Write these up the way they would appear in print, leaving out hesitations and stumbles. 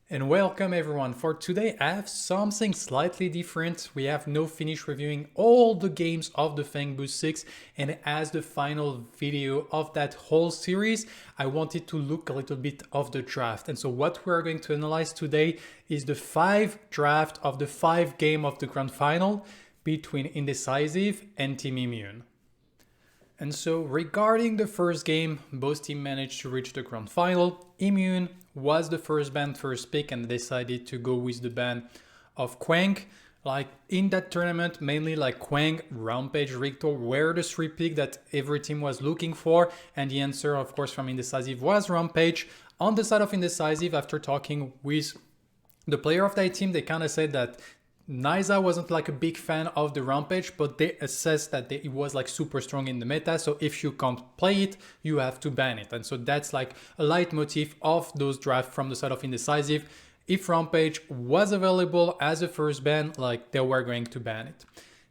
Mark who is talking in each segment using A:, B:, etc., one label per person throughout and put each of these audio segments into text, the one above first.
A: And welcome everyone. For today I have something slightly different. We have no finish reviewing all the games of the Fangbooth 6, and as the final video of that whole series I wanted to look a little bit of the draft. And so what we're going to analyze today is the 5 draft of the 5 game of the grand final between Indecisive and Team Immune. And so regarding the first game, both teams managed to reach the grand final. Immune was the first pick and decided to go with the ban of Quang. Like in that tournament, mainly like Quang, Rampage, Rictor were the 3 picks that every team was looking for. And the answer, of course, from Indecisive was Rampage. On the side of Indecisive, after talking with the player of that team, they kind of said that Nysa wasn't like a big fan of the Rampage, but they assessed that it was like super strong in the meta. So if you can't play it, you have to ban it. And so that's like a leitmotif of those drafts from the side of Indecisive. If Rampage was available as a first ban, like they were going to ban it.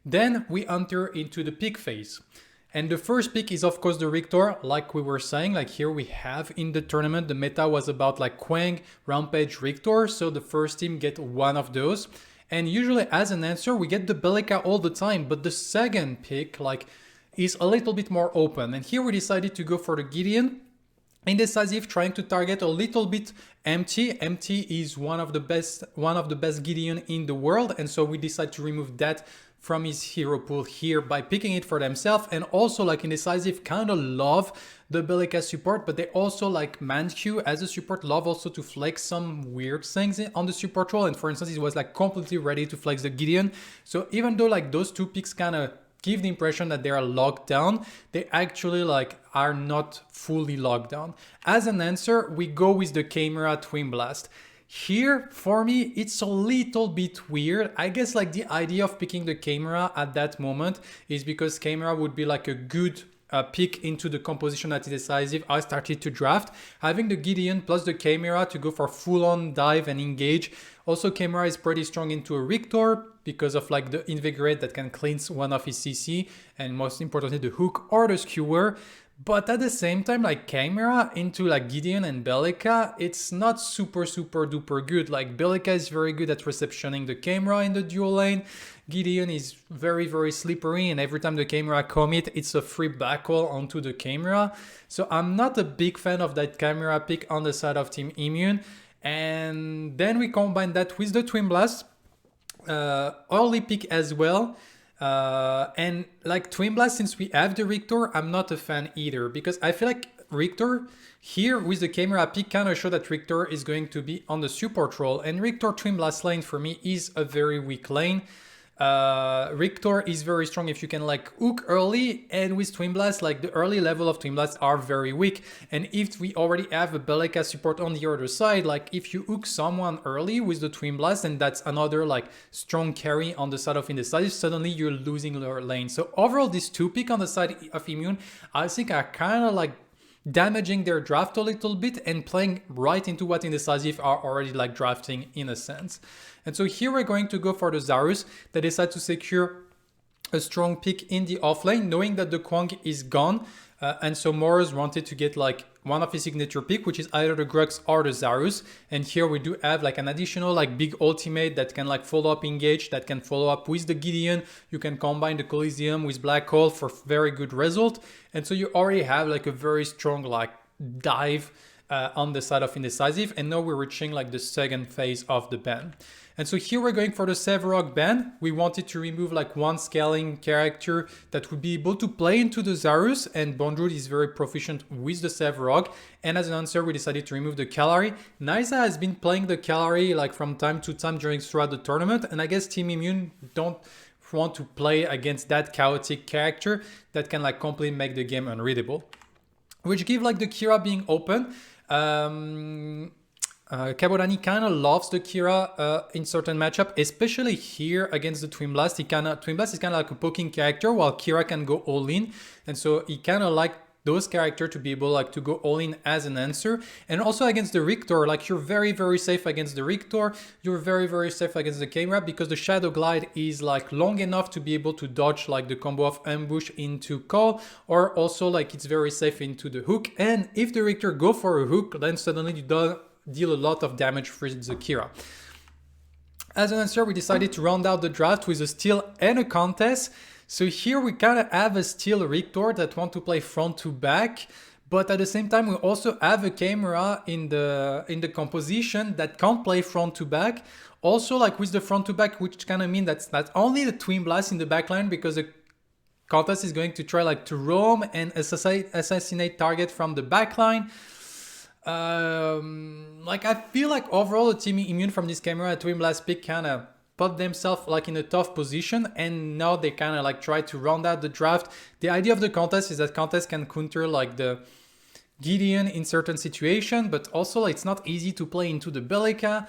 A: Then we enter into the pick phase. And the first pick is of course the Rictor, like we were saying, like here we have in the tournament, the meta was about like Quang, Rampage, Rictor. So the first team get one of those. And usually as an answer, we get the Bellica all the time, but the second pick like is a little bit more open. And here we decided to go for the Gideon. Indecisive trying to target a little bit Empty. Empty is one of the best Gideon in the world. And so we decided to remove that from his hero pool here by picking it for themselves. And also like Indecisive kind of love the Bellica support, but they also like Manq as a support love also to flex some weird things on the support role. And for instance, he was like completely ready to flex the Gideon. So even though like those 2 picks kind of give the impression that they are locked down, they actually like are not fully locked down. As an answer, we go with the Chimera Twin Blast. Here, for me, it's a little bit weird. I guess like the idea of picking the Chimera at that moment is because Chimera would be like a good pick into the composition at Indecisive. I started to draft. Having the Gideon plus the Chimera to go for full-on dive and engage. Also, Chimera is pretty strong into a Rictor because of like the Invigorate that can cleanse one of his CC, and most importantly the Hook or the Skewer. But at the same time, like Chimera into like Gideon and Bellica, it's not super duper good. Like Bellica is very good at receptioning the Chimera in the dual lane. Gideon is very slippery, and every time the Chimera commit, it's a free backroll onto the Chimera. So I'm not a big fan of that Chimera pick on the side of Team Immune. And then we combine that with the Twin Blast. Early pick as well. And like Twin Blast, since we have the Rictor, I'm not a fan either, because I feel like Rictor here with the Chimera pick kind of show that Rictor is going to be on the support role, and Rictor Twin Blast lane for me is a very weak lane. Rictor is very strong if you can like hook early, and with Twin Blast, like the early level of Twin Blast are very weak. And if we already have a Bellica support on the other side, like if you hook someone early with the Twin Blast, and that's another like strong carry on the side of Indecisive, suddenly you're losing your lane. So overall, these 2 picks on the side of Immune, I think are kind of like damaging their draft a little bit and playing right into what Indecisive are already like drafting in a sense. And so here we're going to go for the Zarus that decide to secure a strong pick in the offlane, knowing that the Quang is gone. And so Morris wanted to get like one of his signature pick, which is either the Grux or the Zarus. And here we do have like an additional like big ultimate that can like follow up engage, that can follow up with the Gideon. You can combine the Coliseum with Black Hole for very good result. And so you already have like a very strong like dive on the side of Indecisive. And now we're reaching like the second phase of the ban. And so here we're going for the Sevarog ban. We wanted to remove like one scaling character that would be able to play into the Zarus, and Bondrewd is very proficient with the Sevarog. And as an answer, we decided to remove the Kalari. Nysa has been playing the Kalari like from time to time throughout the tournament, and I guess Team Immune don't want to play against that chaotic character that can like completely make the game unreadable. Which give like the Kira being open. Kaborani kind of loves the Kira in certain matchup, especially here against the Twin Blast. Twin Blast is kind of like a poking character, while Kira can go all in, and so he kind of like those characters to be able like to go all in as an answer. And also against the Rictor, like you're very safe against the Rictor. You're very safe against the Chimera because the Shadow Glide is like long enough to be able to dodge like the combo of ambush into call, or also like it's very safe into the hook. And if the Rictor go for a hook, then suddenly you don't deal a lot of damage for the Kira. As an answer, we decided to round out the draft with a steal and a contest. So here we kind of have a steal Rictor that want to play front to back, but at the same time we also have a camera in the composition that can't play front to back. Also, like with the front to back, which kind of mean that's only the Twin Blast in the backline, because the contest is going to try like to roam and assassinate target from the backline. Like I feel like overall the team Immune from this camera Twin Blast pick kind of put themselves like in a tough position, and now they kind of like try to round out the draft. The idea of the contest is that contest can counter like the Gideon in certain situation, but also like, it's not easy to play into the Bellica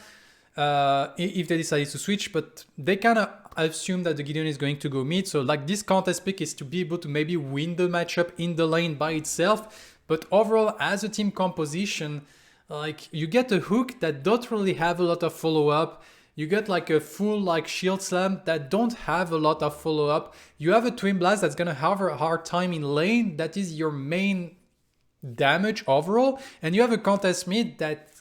A: if they decide to switch, but they kind of assume that the Gideon is going to go mid. So like this contest pick is to be able to maybe win the matchup in the lane by itself. But overall, as a team composition, like you get a hook that don't really have a lot of follow-up. You get like a full like shield slam that don't have a lot of follow-up. You have a Twin Blast that's gonna have a hard time in lane. That is your main damage overall. And you have a contest mid that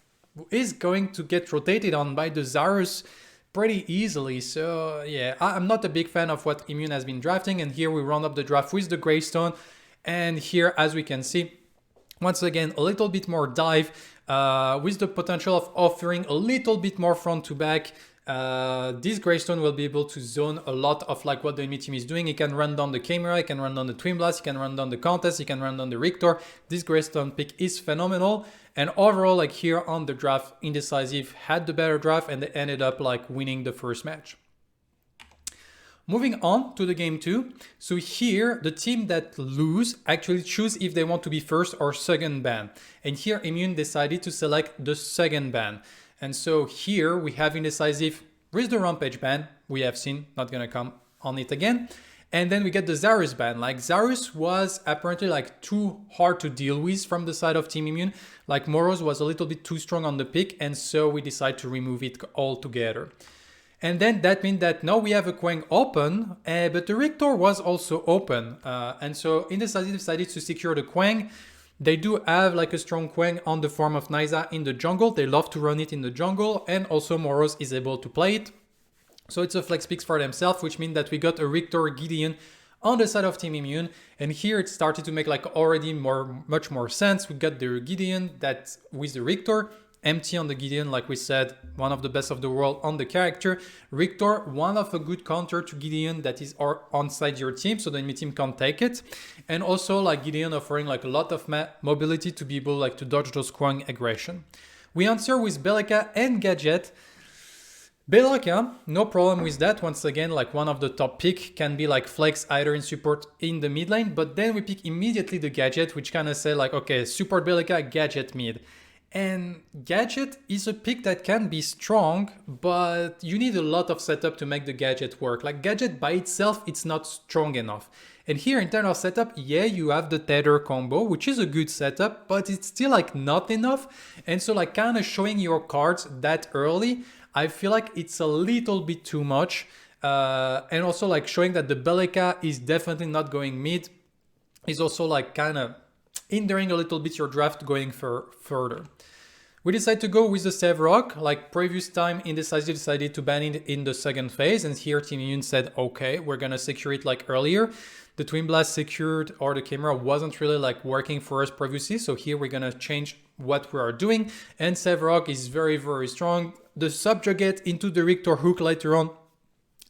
A: is going to get rotated on by the Zarus pretty easily. So yeah, I'm not a big fan of what Immune has been drafting. And here we round up the draft with the Greystone. And here, as we can see, once again, a little bit more dive with the potential of offering a little bit more front to back. This Greystone will be able to zone a lot of like what the enemy team is doing. He can run down the camera, he can run down the Twin Blast, he can run down the contest, he can run down the Rictor. This Greystone pick is phenomenal. And overall, like here on the draft, Indecisive had the better draft and they ended up like winning the first match. Moving on to the game 2. So here, the team that lose actually choose if they want to be first or second ban. And here, Immune decided to select the second ban. And so here we have Indecisive with the Rampage ban. We have seen, not gonna come on it again. And then we get the Zarus ban. Like Zarus was apparently like too hard to deal with from the side of Team Immune. Like Moros was a little bit too strong on the pick. And so we decided to remove it altogether. And then that means that now we have a Quang open, but the Rictor was also open. And so Indecisive decided to secure the Quang. They do have like a strong Quang on the form of Nysa in the jungle. They love to run it in the jungle, and also Moros is able to play it. So it's a flex picks for themselves, which means that we got a Rictor Gideon on the side of Team Immune. And here it started to make like already much more sense. We got the Gideon that with the Rictor. Empty on the Gideon, like we said, one of the best of the world on the character. Rictor, one of a good counter to Gideon that is onside your team, so the enemy team can't take it. And also like Gideon offering like a lot of mobility to be able like to dodge those Quang aggression. We answer with Bellica and Gadget. Bellica, no problem with that. Once again, like one of the top pick, can be like flex either in support in the mid lane, but then we pick immediately the Gadget, which kind of say like, okay, support Bellica, Gadget mid. And Gadget is a pick that can be strong, but you need a lot of setup to make the Gadget work. Like Gadget by itself, it's not strong enough. And here in terms of setup, yeah, you have the Tether combo, which is a good setup, but it's still like not enough. And so like kind of showing your cards that early, I feel like it's a little bit too much. And also like showing that the Bellica is definitely not going mid is also like kind of hindering a little bit your draft going further. We decided to go with the Sevrok. Like previous time, Indecisive decided to ban it in the second phase, and here Team Immune said, okay, we're gonna secure it like earlier. The Twin Blast secured or the camera wasn't really like working for us previously, so here we're gonna change what we are doing, and Sevrok is very, very strong. The subjugate into the Rictor hook later on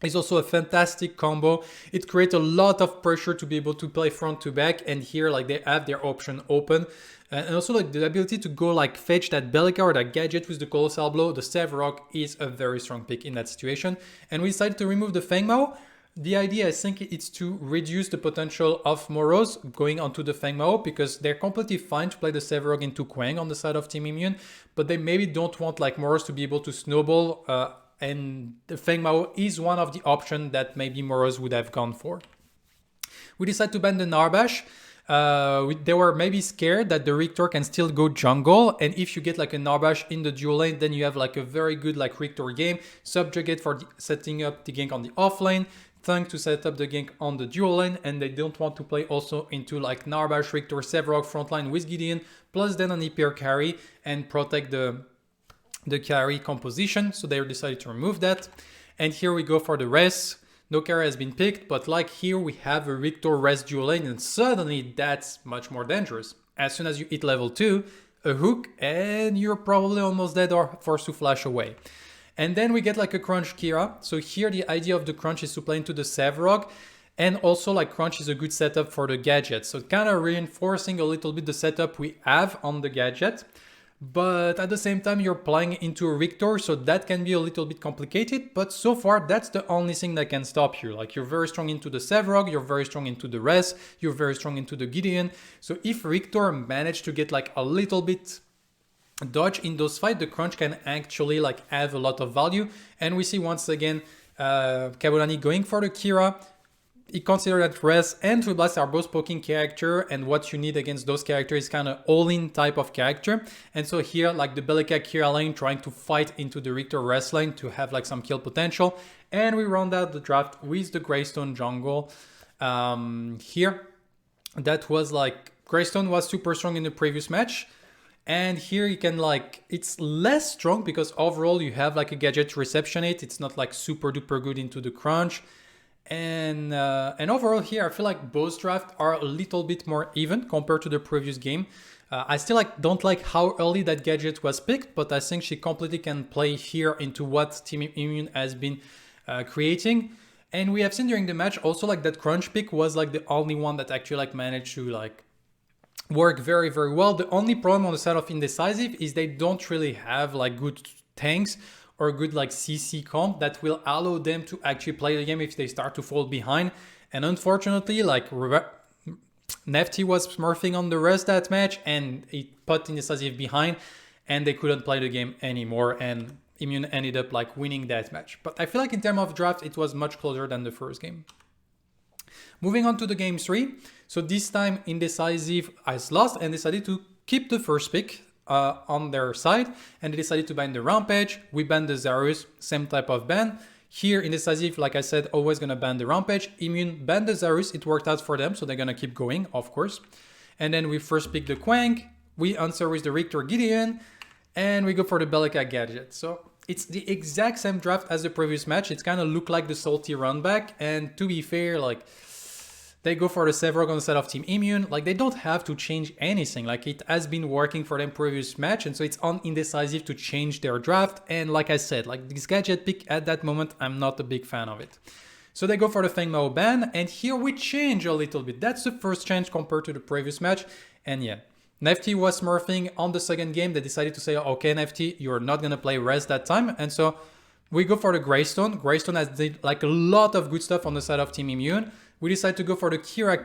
A: is also a fantastic combo. It creates a lot of pressure to be able to play front to back, and here like they have their option open. And also like the ability to go like fetch that Bellica or that Gadget with the Colossal Blow, the Sevrok is a very strong pick in that situation. And we decided to remove the Fangmao. The idea, I think, is to reduce the potential of Moros going onto the Fangmao, because they're completely fine to play the Sevrok into Quang on the side of Team Immune, but they maybe don't want like Moros to be able to snowball, and the Fangmao is one of the options that maybe Moros would have gone for. We decided to ban the Narbash. They were maybe scared that the Rictor can still go jungle, and if you get like a Narbash in the dual lane, then you have like a very good like Rictor game. Subjugate for setting up the gank on the off lane, Thunk to set up the gank on the dual lane, and they don't want to play also into like Narbash, Rictor, Sevrok frontline with Gideon, plus then an EPR carry and protect the the carry composition, so they decided to remove that. And here we go for the res. No carry has been picked, but like here we have a Rictor res dual lane, and suddenly that's much more dangerous. As soon as you hit level 2, a hook, and you're probably almost dead or forced to flash away. And then we get like a crunch Kira. So here the idea of the crunch is to play into the Sevrog, and also like crunch is a good setup for the gadget. So kind of reinforcing a little bit the setup we have on the gadget. But at the same time, you're playing into a Rictor, so that can be a little bit complicated. But so far, that's the only thing that can stop you. Like, you're very strong into the Sevrog, you're very strong into the Res, you're very strong into the Gideon. So if Rictor managed to get like a little bit dodge in those fights, the crunch can actually like have a lot of value. And we see once again Kabulani going for the Kira. He considered that Res and Blast are both poking character, and what you need against those characters is kind of all-in type of character. And so here, like the Belika Kira lane trying to fight into the Rictor Res lane to have like some kill potential. And we round out the draft with the Greystone jungle. Here, that was like, Greystone was super strong in the previous match. And here you can like, it's less strong because overall you have like a gadget to receptionate. It's not like super duper good into the crunch. And overall here, I feel like both drafts are a little bit more even compared to the previous game. I still don't like how early that gadget was picked, but I think she completely can play here into what Team Immune has been creating. And we have seen during the match also like that crunch pick was like the only one that actually like managed to like work very, very well. The only problem on the side of Indecisive is they don't really have like good tanks or good like CC comp that will allow them to actually play the game if they start to fall behind. And unfortunately, like Nefty was smurfing on the rest that match and it put Indecisive behind and they couldn't play the game anymore, and Immune ended up like winning that match. But I feel like in terms of draft, it was much closer than the first game. Moving on to the game 3. So this time Indecisive has lost and decided to keep the first pick on their side, and they decided to ban the Rampage. We banned the Zarus, same type of ban. Here Indecisive, like I said, always gonna ban the Rampage. Immune banned the Zarus, it worked out for them, so they're gonna keep going, of course. And then we first pick the Quang, we answer with the Rictor Gideon, and we go for the Belika gadget. So it's the exact same draft as the previous match. It's kind of look like the salty run back, and to be fair, like they go for the Sevrog on the side of Team Immune. Like, they don't have to change anything. Like, it has been working for them previous match, and so it's on Indecisive to change their draft. And like I said, like this gadget pick at that moment, I'm not a big fan of it. So they go for the Fangmao ban, and here we change a little bit. That's the first change compared to the previous match. And yeah, Nefty was smurfing on the second game. They decided to say, okay, Nefty, you're not gonna play Res that time. And so we go for the Greystone. Greystone has did like a lot of good stuff on the side of Team Immune. We decide to go for the Kira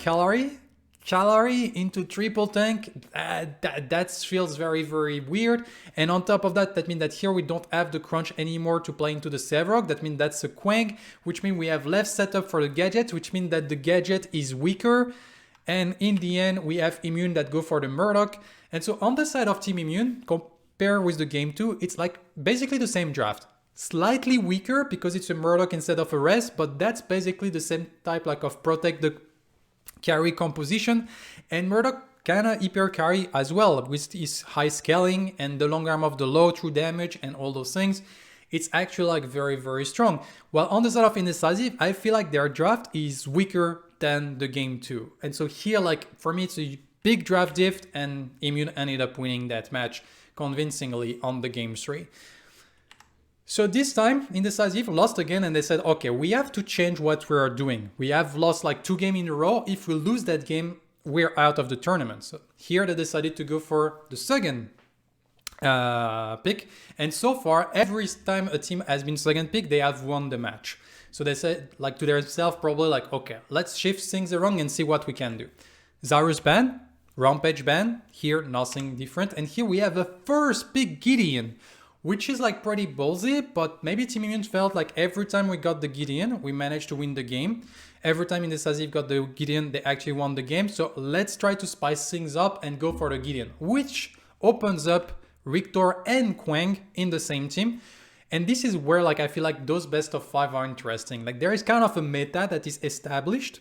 A: Kalari into triple tank. That feels very, very weird. And on top of that, that means that here we don't have the crunch anymore to play into the Sevrog. That means that's a Quang, which means we have less setup for the gadget, which means that the gadget is weaker. And in the end, we have Immune that go for the Murdoch. And so on the side of Team Immune, compared with the game 2, it's like basically the same draft. Slightly weaker because it's a Murdoch instead of a Res, but that's basically the same type like of protect the carry composition. And Murdoch kinda hyper carry as well with his high scaling and the long arm of the low true damage and all those things. It's actually like very, very strong. While on the side of Indecisive, I feel like their draft is weaker than the game 2. And so here, like for me, it's a big draft diff, and Immune ended up winning that match convincingly on the game 3. So this time, Indecisive lost again, and they said, okay, we have to change what we are doing. We have lost like 2 games in a row. If we lose that game, we're out of the tournament. So here they decided to go for the second pick. And so far, every time a team has been second pick, they have won the match. So they said like to themselves probably like, okay, let's shift things around and see what we can do. Zarus ban, Rampage ban, here nothing different. And here we have a first pick Gideon, which is like pretty ballsy, but maybe Team Immune felt like every time we got the Gideon, we managed to win the game. Every time Indecisive got the Gideon, they actually won the game. So let's try to spice things up and go for the Gideon, which opens up Rictor and Quang in the same team. And this is where like I feel like those best of 5 are interesting. Like there is kind of a meta that is established.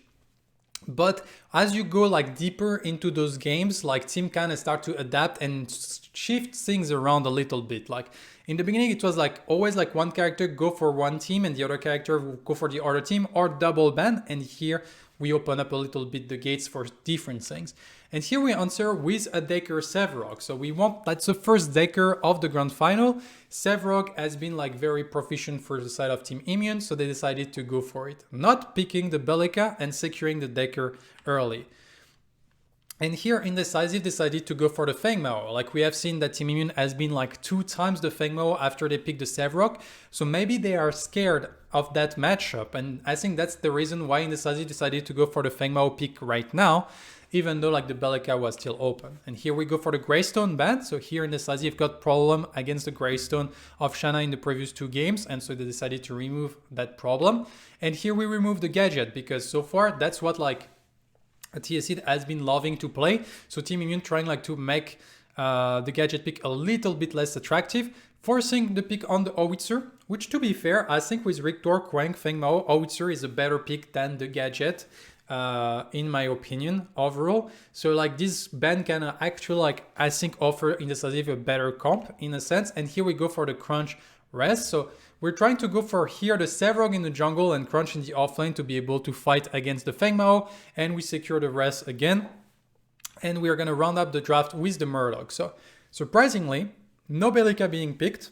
A: But as you go like deeper into those games, like team kind of start to adapt and shift things around a little bit. Like in the beginning, it was like always like one character go for one team and the other character will go for the other team, or double ban. And here we open up a little bit the gates for different things. And here we answer with a Decker Sevrog. So we want, that's the first Decker of the grand final. Sevrog has been like very proficient for the side of Team Immune, so they decided to go for it. Not picking the Bellica and securing the Decker early. And here Indecisive decided to go for the Fangmao. Like we have seen that Team Immune has been like 2 times the Fangmao after they picked the Sevrog. So maybe they are scared of that matchup. And I think that's the reason why Indecisive decided to go for the Fangmao pick right now, even though like the Bellica was still open. And here we go for the Greystone ban. So here Indecisive got problem against the Greystone of Shanna in the previous 2 games. And so they decided to remove that problem. And here we remove the gadget because so far that's what like TSC has been loving to play. So Team Immune trying like to make the gadget pick a little bit less attractive, forcing the pick on the Howitzer, which to be fair, I think with Rictor, Quang, Feng Mao, Howitzer is a better pick than the gadget, in my opinion, overall. So like this ban can actually like, I think offer Indecisive a better comp in a sense. And here we go for the Crunch rest. So we're trying to go for here the Sevrog in the jungle and Crunch in the offlane to be able to fight against the Fengmao, and we secure the rest again. And we are going to round up the draft with the Murloc. So surprisingly, no Bellica being picked.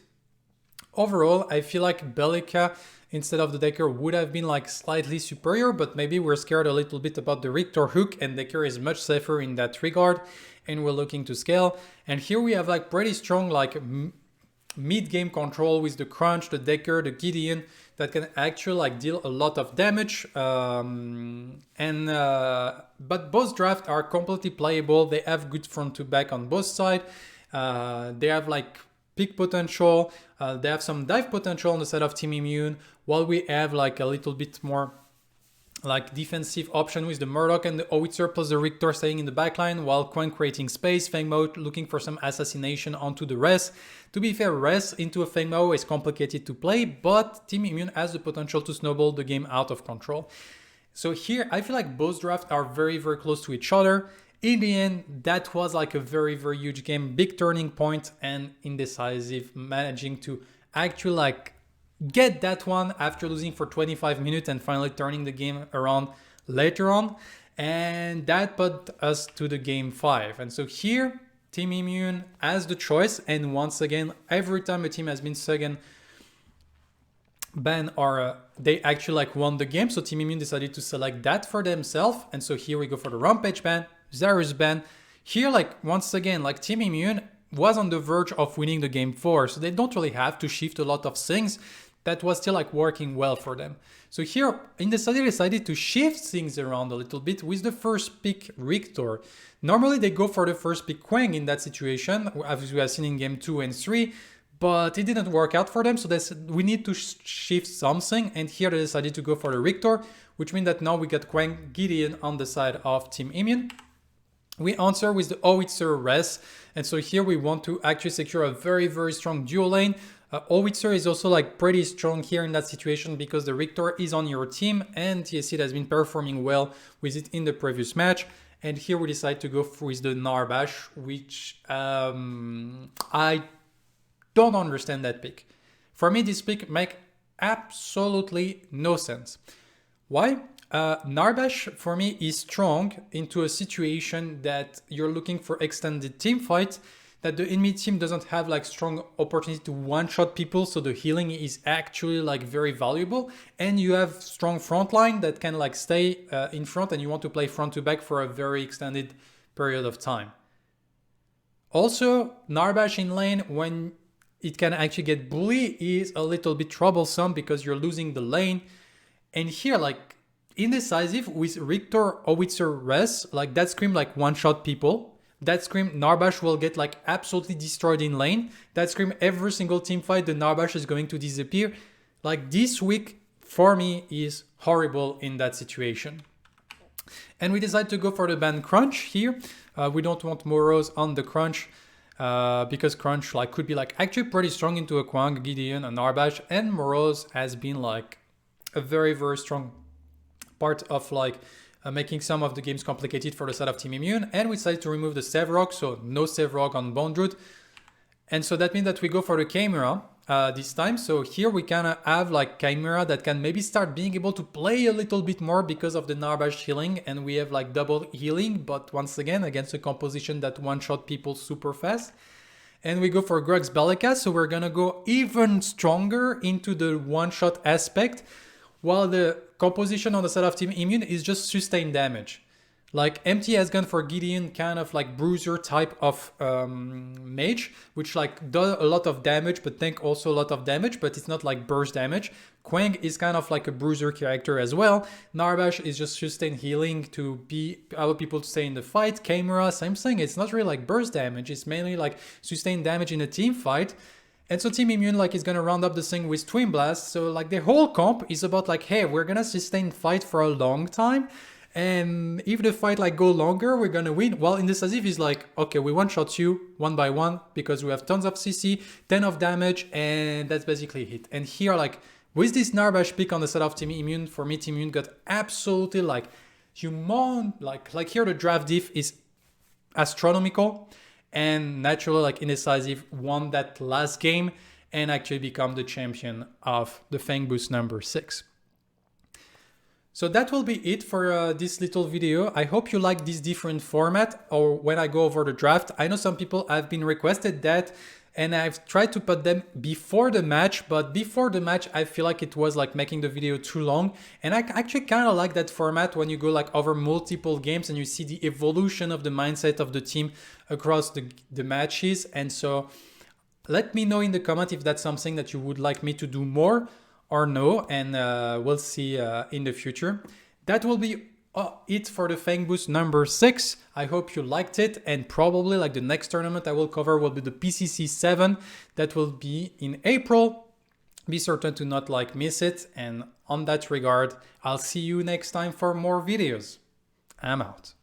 A: Overall, I feel like Bellica instead of the Decker would have been like slightly superior, but maybe we're scared a little bit about the Rictor hook, and Decker is much safer in that regard, and we're looking to scale. And here we have like pretty strong like mid-game control with the Crunch, the Decker, the Gideon that can actually like deal a lot of damage. But both drafts are completely playable. They have good front to back on both sides. They have like pick potential. They have some dive potential on the side of Team Immune, while we have like a little bit more like defensive option with the Murloc and the Howitzer plus the Rictor staying in the backline, while Quang creating space, Fengmao looking for some assassination onto the rest. To be fair, rest into a Fengmao is complicated to play, but Team Immune has the potential to snowball the game out of control. So here, I feel like both drafts are very, very close to each other. In the end, that was like a very, very huge game, big turning point, and Indecisive managing to actually like get that one after losing for 25 minutes and finally turning the game around later on. And that put us to the game 5. And so here, Team Immune has the choice. And once again, every time a team has been second ban or they actually like won the game. So Team Immune decided to select that for themselves. And so here we go for the Rampage ban, Zarus ban. Here, like once again, like Team Immune was on the verge of winning the game 4. So they don't really have to shift a lot of things. That was still like working well for them. So here, Indecisive decided to shift things around a little bit with the first pick, Rictor. Normally they go for the first pick, Quang, in that situation, as we have seen in game 2 and 3, but it didn't work out for them, so they said we need to shift something, and here they decided to go for the Rictor, which means that now we got Quang, Gideon on the side of Team Immune. We answer with the Howitzer rest, and so here we want to actually secure a very, very strong dual lane. Howitzer is also like pretty strong here in that situation because the Rictor is on your team and TSC has been performing well with it in the previous match. And here we decide to go with the Narbash, which I don't understand that pick. For me, this pick makes absolutely no sense. Why? Narbash for me is strong into a situation that you're looking for extended team fight, that the enemy team doesn't have like strong opportunity to one-shot people, so the healing is actually like very valuable, and you have strong front line that can like stay in front, and you want to play front to back for a very extended period of time. Also, Narbash in lane, when it can actually get bully, is a little bit troublesome because you're losing the lane. And here, like Indecisive with Rictor, Howitzer rest, like that scream like one-shot people. That scream, Narbash will get like absolutely destroyed in lane. That scream, every single team fight, the Narbash is going to disappear. Like this week, for me, is horrible in that situation. And we decide to go for the ban Crunch here. We don't want Moros on the Crunch because Crunch like could be like actually pretty strong into a Quang, Gideon, and Narbash. And Moros has been like a very, very strong part of like making some of the games complicated for the side of Team Immune. And we decided to remove the save rock, so no save rock on Bondroot. And so that means that we go for the Chimera this time. So here we kind of have like Chimera that can maybe start being able to play a little bit more because of the Narbash healing. And we have like double healing, but once again, against a composition that one-shot people super fast. And we go for Grug's Bellica, so we're gonna go even stronger into the one-shot aspect, while the composition on the side of Team Immune is just sustained damage. Like MT has gone for Gideon, kind of like bruiser type of mage, which like does a lot of damage, but tank also a lot of damage, but it's not like burst damage. Quang is kind of like a bruiser character as well. Narbash is just sustained healing to allow people to stay in the fight. Chimera, same thing. It's not really like burst damage. It's mainly like sustained damage in a team fight. And so Team Immune like is gonna round up the thing with Twin Blast. So like the whole comp is about like, hey, we're gonna sustain fight for a long time. And if the fight like go longer, we're gonna win. Well, Indecisive is like, okay, we one-shot you one by one because we have tons of CC, 10 of damage, and that's basically it. And here, like, with this Narbash pick on the side of Team Immune, for me, Team Immune got absolutely like like here the draft diff is astronomical, and naturally like Indecisive won that last game and actually become the champion of the Fangbooth number 6. So that will be it for this little video. I hope you like this different format, or when I go over the draft. I know some people have been requested that, and I've tried to put them before the match, but before the match I feel like it was like making the video too long. And I actually kind of like that format when you go like over multiple games and you see the evolution of the mindset of the team across the matches. And so let me know in the comment if that's something that you would like me to do more or no, and we'll see in the future. That will be it for the Fangbooth number 6. I hope you liked it, and probably like the next tournament I will cover will be the PCC 7 that will be in April. Be certain to not like miss it, and on that regard, I'll see you next time for more videos. I'm out.